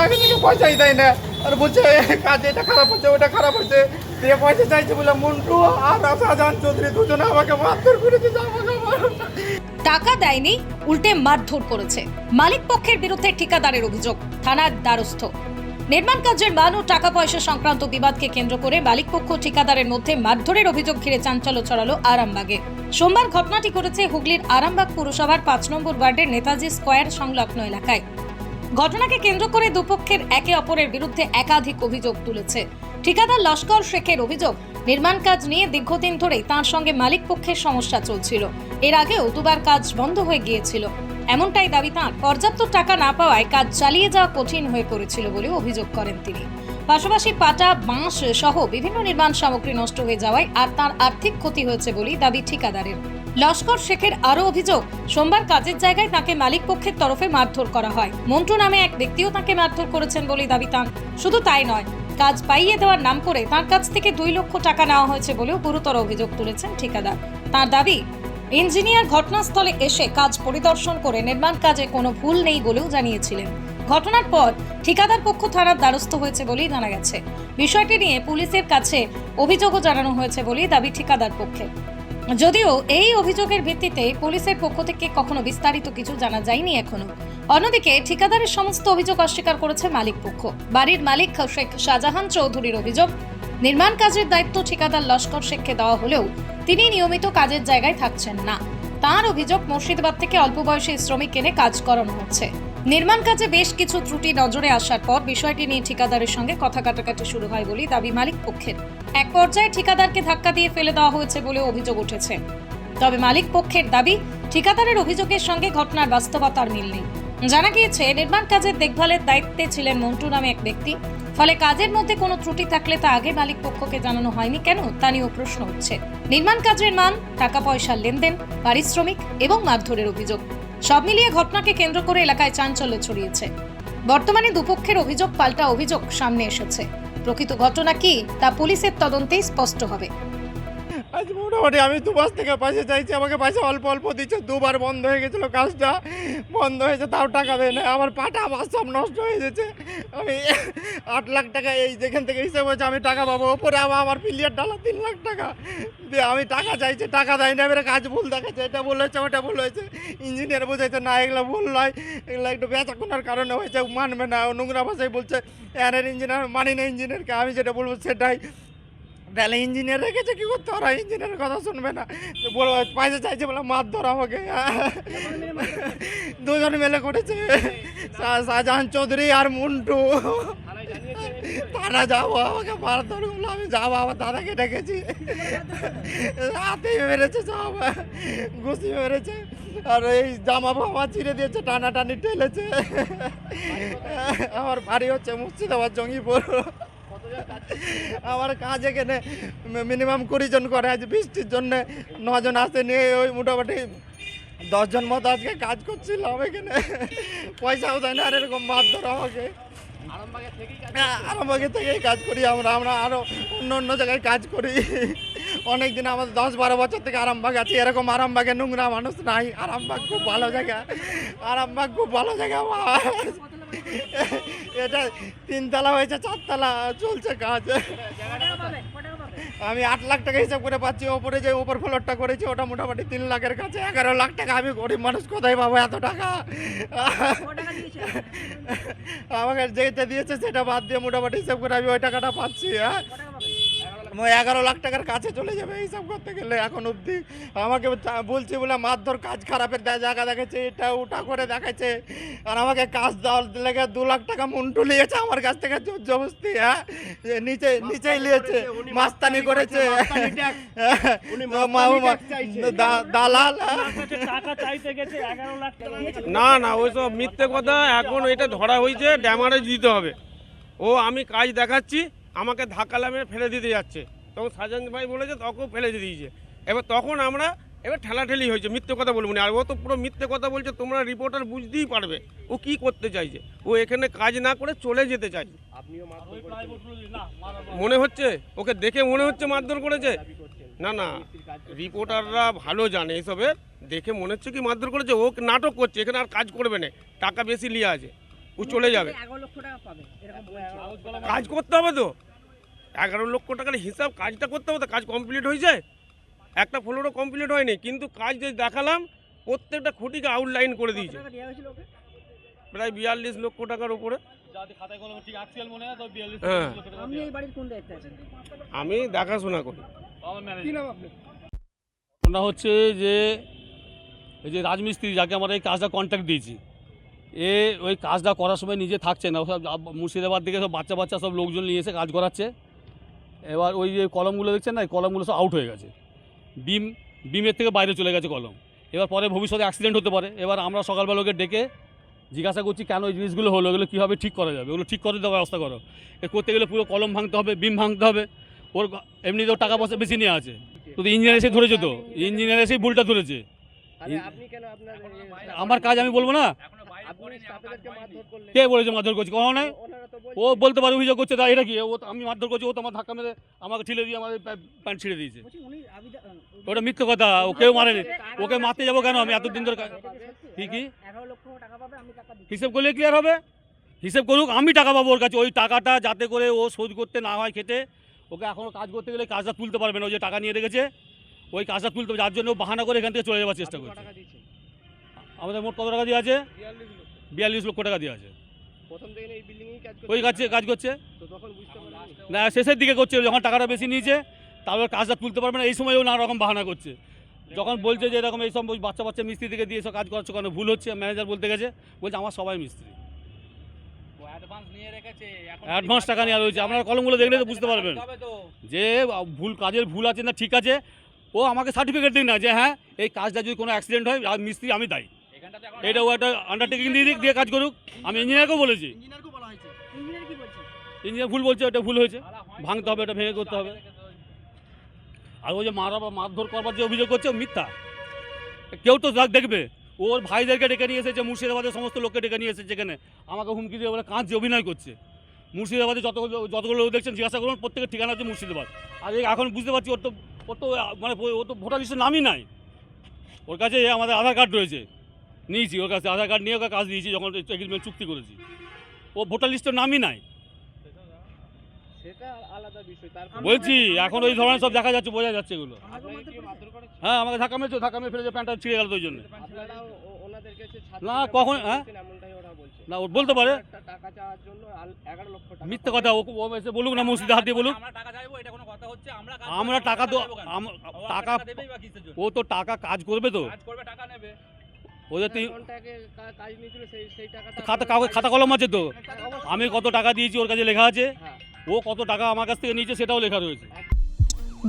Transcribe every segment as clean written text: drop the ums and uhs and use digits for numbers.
আগে থেকে পয়সাই দেয় না, আর বলছে কাজ এটা খারাপ হচ্ছে ওটা খারাপ হচ্ছে, দিয়ে পয়সা চাইছে বলে মন্টু আর শাহজাহান চৌধুরী দুজনে আমাকে মারধর করেছে। টাকা দেয়নি, উল্টে মারধর করেছে। মালিক পক্ষের বিরুদ্ধে ঠিকাদারের অভিযোগ, থানার দ্বারস্থ। নির্মাণ কাজের মান ও টাকা পয়সা সংক্রান্ত বিবাদকে কেন্দ্র করে মালিক পক্ষ ঠিকাদারের মধ্যে মারধরের অভিযোগ ঘিরে চাঞ্চল্য ছড়ালো আরামবাগে। সোমবার ঘটনাটি ঘটেছে হুগলির আরামবাগ পুরসভার 5 নম্বর ওয়ার্ডের নেতাজি স্কয়ার সংলগ্ন এলাকায়। ঘটনাকে কেন্দ্র করে দুপক্ষের একে অপরের বিরুদ্ধে একাধিক অভিযোগ তুলেছে। ঠিকাদার লস্কর শেখের অভিযোগ, নির্মাণ কাজ নিয়ে দীর্ঘদিন ধরেই তার সঙ্গে মালিক পক্ষের সমস্যা চলছিল। এর আগেও দুবার কাজ বন্ধ হয়ে গিয়েছিল। এমনটাই দাবি তাঁর। পর্যাপ্ত টাকা না পাওয়ায় কাজ চালিয়ে যাওয়া কঠিন হয়ে পড়েছিল বলে অভিযোগ করেন তিনি। পাশাপাশি পাটা, বাঁশ সহ বিভিন্ন নির্মাণ সামগ্রী নষ্ট হয়ে যাওয়ায় আর তার আর্থিক ক্ষতি হয়েছে বলেই দাবি ঠিকাদারের। লস্কর শেখের আরও অভিযোগ, সোমবার কাজের জায়গায় তাকে মালিক পক্ষের তরফে মারধর করা হয়। মন্টু নামে এক ব্যক্তিও তাকে মারধর করেছেন বলেই দাবি তাঁর। শুধু তাই নয়, কাজ পাইয়ে দেওয়ার নাম করে তার কাছ থেকে 2 লক্ষ টাকা নেওয়া হয়েছে বলেও গুরুতর অভিযোগ তুলেছেন ঠিকাদার। তার দাবি, ইঞ্জিনিয়ার ঘটনাস্থলে এসে কাজ পরিদর্শন করে নির্মাণ কাজে কোনো ভুল নেই বলেও জানিয়েছিলেন। ঘটনার পর ঠিকাদার পক্ষ থানার দ্বারস্থ হয়েছে বলেই জানা গেছে। বিষয়টি নিয়ে পুলিশের কাছে অভিযোগও জানানো হয়েছে বলেই দাবি ঠিকাদার পক্ষে। যদিও এই অভিযোগের ভিত্তিতে পুলিশের পক্ষ থেকে কখনো বিস্তারিত কিছু জানা যায়নি এখনো। অন্যদিকে ঠিকাদারের সমস্ত অভিযোগ অস্বীকার করেছে মালিক পক্ষ। বাড়ির মালিক শেখ শাহজাহান চৌধুরীর অভিযোগ, নির্মাণ কাজের দায়িত্ব ঠিকাদার লস্কর শেখকে দেওয়া হলেও তিনি নিয়মিত কাজের জায়গায় থাকছেন না। তার অভিযোগ, মুর্শিদাবাদ থেকে অল্প বয়সী শ্রমিক এনে কাজ করানো হচ্ছে। নির্মাণ কাজে বেশ কিছু ত্রুটি নজরে আসার পর বিষয়টি নিয়ে ঠিকাদারের সঙ্গে কথা কাটাকাটি শুরু হয় বলেই দাবি মালিক পক্ষের। এক পর্যায়ে ঠিকাদারকে ধাক্কা দিয়ে ফেলে দেওয়া হয়েছে বলে অভিযোগ উঠেছে। তবে মালিক পক্ষের দাবি, ঠিকাদারের অভিযোগের সঙ্গে ঘটনার বাস্তবতার মিল নেই। জানা গিয়েছে, নির্মাণ কাজের দেখভালের দায়িত্বে ছিলেন মন্টু নামে এক ব্যক্তি। ফলে কাজের মধ্যে কোনো ত্রুটি থাকলে তা আগে মালিক পক্ষকে জানানো হয়নি কেন, তা নিয়েও প্রশ্ন উঠছে। নির্মাণ কাজের মান, টাকা পয়সার লেনদেন, পারিশ্রমিক এবং মারধরের অভিযোগ সব মিলিয়ে ঘটনাকে কেন্দ্র করে এলাকায় চাঞ্চল্য ছড়িয়েছে। বর্তমানে দুপক্ষের অভিযোগ পাল্টা অভিযোগ সামনে এসেছে। প্রকৃত ঘটনা কি, তা পুলিশের তদন্তেই স্পষ্ট হবে। আজ মোটামুটি আমি 2 মাস থেকে পয়সা চাইছি, আমাকে পয়সা অল্প অল্প দিচ্ছে। 2বার বন্ধ হয়ে গেছিলো, কাজটা বন্ধ হয়েছে, তাও টাকা দেয় না। আমার পাটা আমার সব নষ্ট হয়ে গেছে। আমি 8 লাখ টাকা এই যেখান থেকে হিসেব হয়েছে আমি টাকা পাবো, ওপরে আমার পিলিয়ার ডালা 3 লাখ টাকা দিয়ে আমি টাকা চাইছি, টাকা দেয় না। এবারে কাজ ভুল দেখাচ্ছে, এটা ভুল হয়েছে ওটা ভুল হয়েছে। ইঞ্জিনিয়ার বোঝাইছে না এগুলো ভুল নয়, এগুলো একটু বেচাকেনার কারণে হয়েছে, মানবে না। নোংরা ভাষায় বলছে এর ইঞ্জিনিয়ার, মানি না ইঞ্জিনিয়ারকে। আমি যেটা বলবো সেটাই। তাহলে ইঞ্জিনিয়ার রেখেছে কি করতে, ওরা ইঞ্জিনিয়ারের কথা শুনবে না। বলো পয়সা চাইছে বলে মারধর আমাকে। 2 জন মিলে করেছে, শাহজাহান চৌধুরী আর মন্টু। তারা যাবো, আমাকে মারধর করলো, আমি যাবো, আমার দাদাকে ডেকেছি, হাতে মেরেছে, সব ঘুষি মেরেছে, আর এই জামা ফামা ছিঁড়ে দিয়েছে, টানাটানি ঠেলেছে। আমার বাড়ি হচ্ছে মুর্শিদাবাদ, জঙ্গিপুর। আমার কাজ এখানে মিনিমাম 20 জন করে। আজ বৃষ্টির জন্য 9 জন আসতে নিয়ে ওই মোটামুটি 10 জন মতো আজকে কাজ করছিলাম এখানে। পয়সাও দেয় না, আর এরকম মারধর আমাকে। আরামবাগে থেকেই কাজ করি আমরা আরও অন্য জায়গায় কাজ করি। অনেক দিন, আমাদের 10-12 বছর থেকে আরামবাগ আছি। এরকম আরামবাগে নোংরা মানুষ নাই। আরামবাগ খুব ভালো জায়গা, আরামবাগ খুব ভালো জায়গা। এটা 3 তলা হয়েছে, 4 তলা চলছে কাজ। আমি 8 লাখ টাকা হিসাব করে পাচ্ছি। ওপরে যে ওপর ফ্লোরটা করেছি ওটা মোটামুটি 3 লাখের কাছে। 11 লাখ টাকা। আমি গরিব মানুষ, কোথায় পাবো এত টাকা? আমাকে যেটা দিয়েছে সেটা বাদ দিয়ে মোটামুটি হিসাব করে আমি ওই টাকাটা পাচ্ছি। 11 লাখ টাকার কাছে চলে যাবে হিসাব করতে গেলে। এখন অবধি আমাকে বলছে বলে মারধর, কাজ খারাপের জায়গা দেখাচ্ছে, এটা ওটা করে দেখাচ্ছে। আর আমাকে কাজ দেওয়ার লেগে 2 লাখ টাকা মন্টু নিয়েছে আমার কাছ থেকে জোর জবরদস্তি। নিচেই নিয়েছে, মাস্তানি করেছে, দালাল। না ওইসব মিথ্যে কথা। এখন এটা ধরা হয়েছে, ড্যামারেজ দিতে হবে। আমি কাজ দেখাচ্ছি, আমাকে ধাক্কা লাগিয়ে ফেলে দিতে যাচ্ছে। তখন সাজান ভাই বলেছে, তখন ফেলে দিয়েছে। তখন আমরা ঠেলাঠেলি হয়েছে, মিথ্যে কথা বলবো না। আর ও তো পুরো মিথ্যে কথা বলছে, তোমরা রিপোর্টার বুঝতেই পারবে ও কি করতে চাইছে। ও এখানে কাজ না করে চলে যেতে চাইছে। মনে হচ্ছে, ওকে দেখে মনে হচ্ছে মারধর করেছে। না রিপোর্টাররা ভালো জানে এসবের। দেখে মনে হচ্ছে কি মারধর করেছে। ও নাটক করছে, এখানে আর কাজ করবে না, টাকা বেশি নিয়ে আছে। ও চলে যাবে। 11 লক্ষ টাকা পাবে এরকম বলছে। কাজ করতে হবে তো, 11 লক্ষ টাকার হিসাব, কাজটা করতে হবে তো। কাজ কমপ্লিট হয়েছে, একটা ফ্লোরও কমপ্লিট হয়নি, কিন্তু কাজ যে দেখালাম প্রত্যেকটা খুঁটিকে আউটলাইন করে দিয়েছে। টাকা দেওয়া হয়েছিল ওকে? প্রায় 42 লক্ষ টাকার উপরে। হ্যাঁ, আপনি এই বাড়ির কোন দায়িত্বে আছেন? আমি দেখাশোনা করি। কি নাম আপনার? ঘটনা হচ্ছে যে এই যে রাজমিস্ত্রি যাকে আমরা এই কাজটা কন্ট্রাক্ট দিয়েছি, ওই কাজটা করার সময় নিজে থাকছে না, সব মুর্শিদাবাদ থেকে সব বাচ্চা সব লোকজন নিয়ে এসে কাজ করাচ্ছে। এবার ওই যে কলমগুলো দেখছেন না, এই কলমগুলো সব আউট হয়ে গেছে, বিমের থেকে বাইরে চলে গেছে কলম। এবার পরে ভবিষ্যতে অ্যাক্সিডেন্ট হতে পারে। এবার আমরা সকালবেলা ওকে ডেকে জিজ্ঞাসা করছি কেন এই জিনিসগুলো হলো, এগুলো কীভাবে ঠিক করা যাবে, ওগুলো ঠিক করে দেওয়ার ব্যবস্থা করো। এ করতে গেলে পুরো কলম ভাঙতে হবে, বিম ভাঙতে হবে। ওর এমনিতেও টাকা পয়সা বেশি নিয়ে আছে, তো ইঞ্জিনিয়ার এসে ধরেছে, তো ইঞ্জিনিয়ার এসেই ভুলটা ধরেছে। আপনি কেন আপনার আমার কাজ আমি বলবো না, আপনি স্টাফেদেরকে মারধর করলেন? কে বলেছে মারধর করছি? কখনো নয়। ওনারা তো ও বলতে পারে, অভিযোগ করছে, তা এটা কি ও আমি মারধর করছি, ও তো আমার ধাক্কা মেরে আমাকে ঠেলে দিয়ে আমার প্যান্ট ছিঁড়ে দিয়েছে। বলছি উনি ওটা মিথ্যে কথা, ও কেউ মারেনি। ওকে মারতে যাবো কেন? আমি এতদিন ধরে কি 11 লক্ষ টাকা পাবে, আমি টাকা দিচ্ছি। হিসেব করলে ক্লিয়ার হবে। হিসেব করুক, আমি টাকা পাবো ওর কাছে। ওই টাকাটা যাতে করে ও শোধ করতে না হয় খেটে, ওকে এখনও কাজ করতে গেলে কাজটা তুলতে পারবে না। ও যে টাকা নিয়ে রেখেছে ওই কাজটা তুলতে হবে, যার জন্য ও বাহানা করে এখান থেকে চলে যাওয়ার চেষ্টা করছে। আমাদের মোট কত টাকা দিয়ে আছে? 42 লক্ষ টাকা দিয়ে আছে। প্রথম থেকে এই বিল্ডিং এই কাজ ওই কাজ করছে তো তখন বুঝতে পারলাম না, শেষের দিকে করছে, যখন টাকাটা বেশি নিয়েছে তারপর কাজটা তুলতে পারবে না। এই সময়ও নানা রকম বাহানা করছে, যখন বলছে যে এরকম এইসব বাচ্চা মিস্ত্রি থেকে দিয়ে এসব কাজ করাচ্ছে, কারণ ভুল হচ্ছে। ম্যানেজার বলতে গেছে, বলছে আমার সবাই মিস্ত্রি, অ্যাডভান্স টাকা নেওয়া রয়েছে। আপনারা কলমগুলো দেখলে তো বুঝতে পারবেন যে কাজের ভুল আছে না ঠিক আছে। ও আমাকে সার্টিফিকেট দিন না যে হ্যাঁ এই কাজটা যদি কোনো অ্যাক্সিডেন্ট হয় মিস্ত্রি আমি দায়ী, এটা ও একটা আন্ডারটেকিং দিয়ে কাজ করুক। আমি ইঞ্জিনিয়ারকেও বলেছি, ইঞ্জিনিয়ারকে বলা হয়েছে। ইঞ্জিনিয়ার কি বলছে? ইঞ্জিনিয়ার ভুল বলছে, ওটা ভুল হয়েছে, ভাঙতে হবে, এটা ভেঙে করতে হবে। আর ও যে মারধর করবার যে অভিযোগ করছে ও মিথ্যা। কেউ তো দেখবে, ওর ভাইদেরকে ডেকে নিয়ে এসেছে, মুর্শিদাবাদের সমস্ত লোককে ডেকে নিয়ে এসেছে, যেখানে আমাকে হুমকি দিয়ে বলে কাঁদছে, অভিনয় করছে। মুর্শিদাবাদে যতগুলো লোক দেখছেন জিজ্ঞাসা করুন, প্রত্যেকের ঠিকানা হচ্ছে মুর্শিদাবাদ। আর এখন বুঝতে পারছি ওর তো মানে ও তো ভোটার লিস্টের নামই নাই। ওর কাছে আমাদের আধার কার্ড রয়েছে, নিয়েছি ওর কাছে আধার কার্ড নিয়ে ওকে কাজ দিয়েছি যখন এগ্রিমেন্ট চুক্তি করেছি। ও ভোটার লিস্টের নামই নাই। সেটা আলাদা বিষয়। বলছি এখন ওই ধরনের সব দেখা যাচ্ছে, বোঝা যাচ্ছে এগুলো। হ্যাঁ, আমাকে ধাক্কা মেরে ফেলেছে, প্যান্টটা ছিঁড়ে গেল ওই জন্য। আপনারাও ওনাদের কাছে না, কখন হ্যাঁ এমনটাই ওরা বলছে। না, ও বলতে পারে টাকা চাওয়ার জন্য 11 লক্ষ টাকা। মিথ্যে কথা। ও এসে বলুক না, মসজিদে হাত দিয়ে বলুক আমরা টাকা তো টাকা, ও তো টাকা কাজ করবে তো, ও যদি কাজ নিয়েছিল সেই টাকাটা খাতা কলম আছে তো, আমি কত টাকা দিয়েছি ওর কাছে লেখা আছে, ও কত টাকা আমার কাছ থেকে নিয়েছে সেটাও লেখা রয়েছে।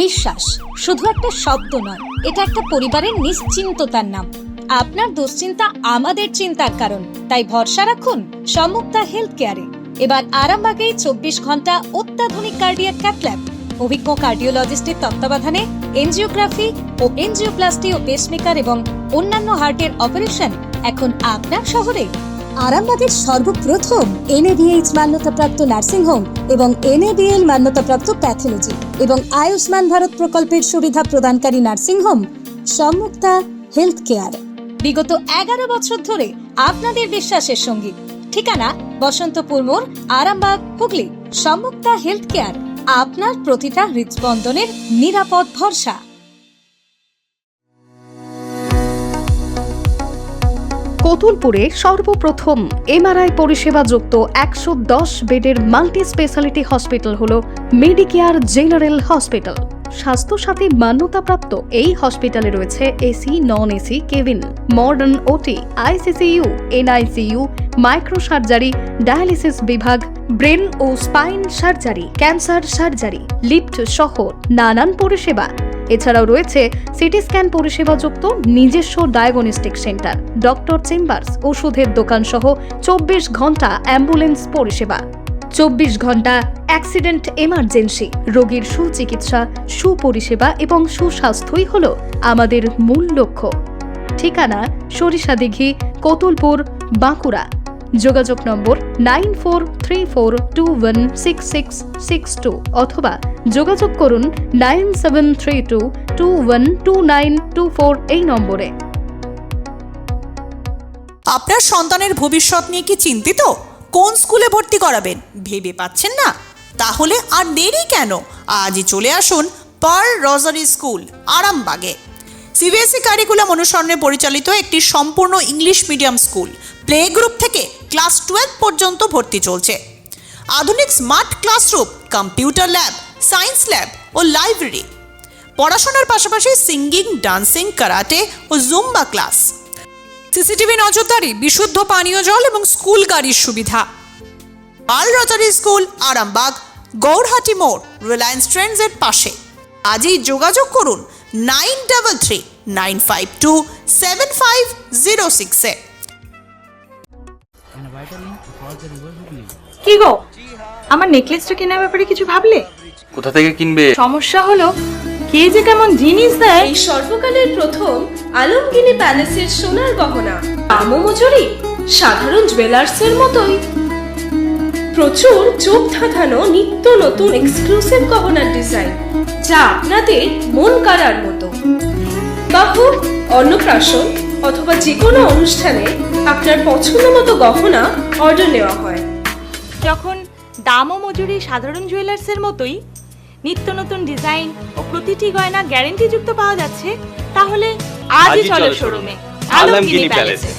বিশ্বাস শুধু একটা শব্দ নয়, এটা একটা পরিবারের নিশ্চিন্ততার নাম। আপনার দুশ্চিন্তা আমাদের চিন্তার কারণ, তাই ভরসা রাখুন সম্মুক্তা হেলথ কেয়ারে। এবার আরামবাগে 24 ঘন্টা অত্যাধুনিক কার্ডিয়াক ক্যাথ ল্যাব, অভিজ্ঞ কার্ডিওলজিস্টের তত্ত্বাবধানে এনজিওগ্রাফি ও এনজিওপ্লাস্টি ও পেসমেকার এবং অন্যান্য হার্টের অপারেশন এখন আপনার শহরে। আরামবাগের সর্বপ্রথম NABH মান্যতাপ্রাপ্ত নার্সিংহোম এবং NABL মান্যতাপ্রাপ্ত প্যাথোলজি এবং আয়ুষ্মান ভারত প্রকল্পের সুবিধা প্রদানকারী নার্সিংহোম সম্মুক্তা হেলথ কেয়ার। বিগত 11 বছর ধরে আপনাদের বিশ্বাসের সঙ্গী। ঠিকানা বসন্তপুর মোড়, আরামবাগ, হুগলি। সম্মুক্তা হেলথ কেয়ার, আপনার প্রতিটা হৃদস্পন্দনের নিরাপদ ভরসা। কতুলপুরে সর্বপ্রথম MRI পরিষেবা যুক্ত 110 বেডের মাল্টি স্পেশালিটি হসপিটাল হলো মেডিকেয়ার জেনারেল হসপিটাল। স্বাস্থ্যসাথী মান্যতাপ্রাপ্ত এই হসপিটালে রয়েছে AC, non AC cabin, modern OT, ICCU, NICU, micro surgery, dialysis বিভাগ, ব্রেন ও spine surgery, cancer surgery, lift সহ নানান পরিষেবা। এছাড়াও রয়েছে সিটি স্ক্যান পরিষেবা যুক্ত নিজস্ব ডায়াগনস্টিক সেন্টার, ডক্টর চেম্বার্স, ওষুধের দোকান সহ 24 ঘন্টা অ্যাম্বুলেন্স পরিষেবা। 24 ঘন্টা অ্যাক্সিডেন্ট এমার্জেন্সি, রোগীর সুচিকিৎসা, সুপরিষেবা এবং সুস্বাস্থ্যই হল আমাদের মূল লক্ষ্য। ঠিকানা সরিষাদিঘি, কতুলপুর, বাঁকুড়া। যোগাযোগ নম্বর 9434216662 অথবা যোগাযোগ করুন 9732212924 এই নম্বরে। আপনার সন্তানের ভবিষ্যৎ নিয়ে কি চিন্তিত? কোন স্কুলে ভর্তি করাবেন ভেবে পাচ্ছেন না? তাহলে আর দেরি কেন, আজই চলে আসুন পার্ল রোজারি স্কুল, আরামবাগে। সিবিএসই কারিকুলাম অনুসরণে পরিচালিত একটি সম্পূর্ণ English medium school. Play group থেকে ক্লাস 12 পর্যন্ত ভর্তি চলছে। আধুনিক smart classroom, computer lab, science lab ও লাইব্রেরি। পড়াশোনার পাশাপাশি সিঙ্গিং, ডান্সিং, কারাটে ও জুম্বা ক্লাস। সিসিটিভি নজরদারি, বিশুদ্ধ পানীয় জল এবং স্কুল গাড়ির সুবিধা। Pearl Rosary School, Arambagh, Gourhati মোড়, রিলায়েন্স ট্রেন্ডসের পাশে। আজই যোগাযোগ করুন 9332950506-এ। কি গো, আমার নেকলেসটা কেনার ব্যাপারে কিছু ভাবলে? কোথা থেকে কিনবে? সমস্যা হলো কে যে কেমন জিনিস দেয়। এই সর্বকালের প্রথম আলমগিনি প্যালেসের সোনার গহনা, দামও মজুরি সাধারণ জুয়েলার্সের মতোই। প্রচুর চোখ ধাঁধানো নিত্য নতুন এক্সক্লুসিভ গহনার ডিজাইন, যা আপনাদের মন কাড়ার মতো। বাহু, অন্নপ্রাশন অথবা যে কোনো অনুষ্ঠানে আপনার পছন্দ মতো গহনা অর্ডার নেওয়া হয়। যখন দাম ও মজুরি সাধারণ জুয়েলার্সের মতোই, নিত্য নতুন ডিজাইন ও প্রতিটি গয়না গ্যারান্টি যুক্ত পাওয়া যাচ্ছে, তাহলে আজই চলো শোরুমে, আলমগিনি প্যালেসে।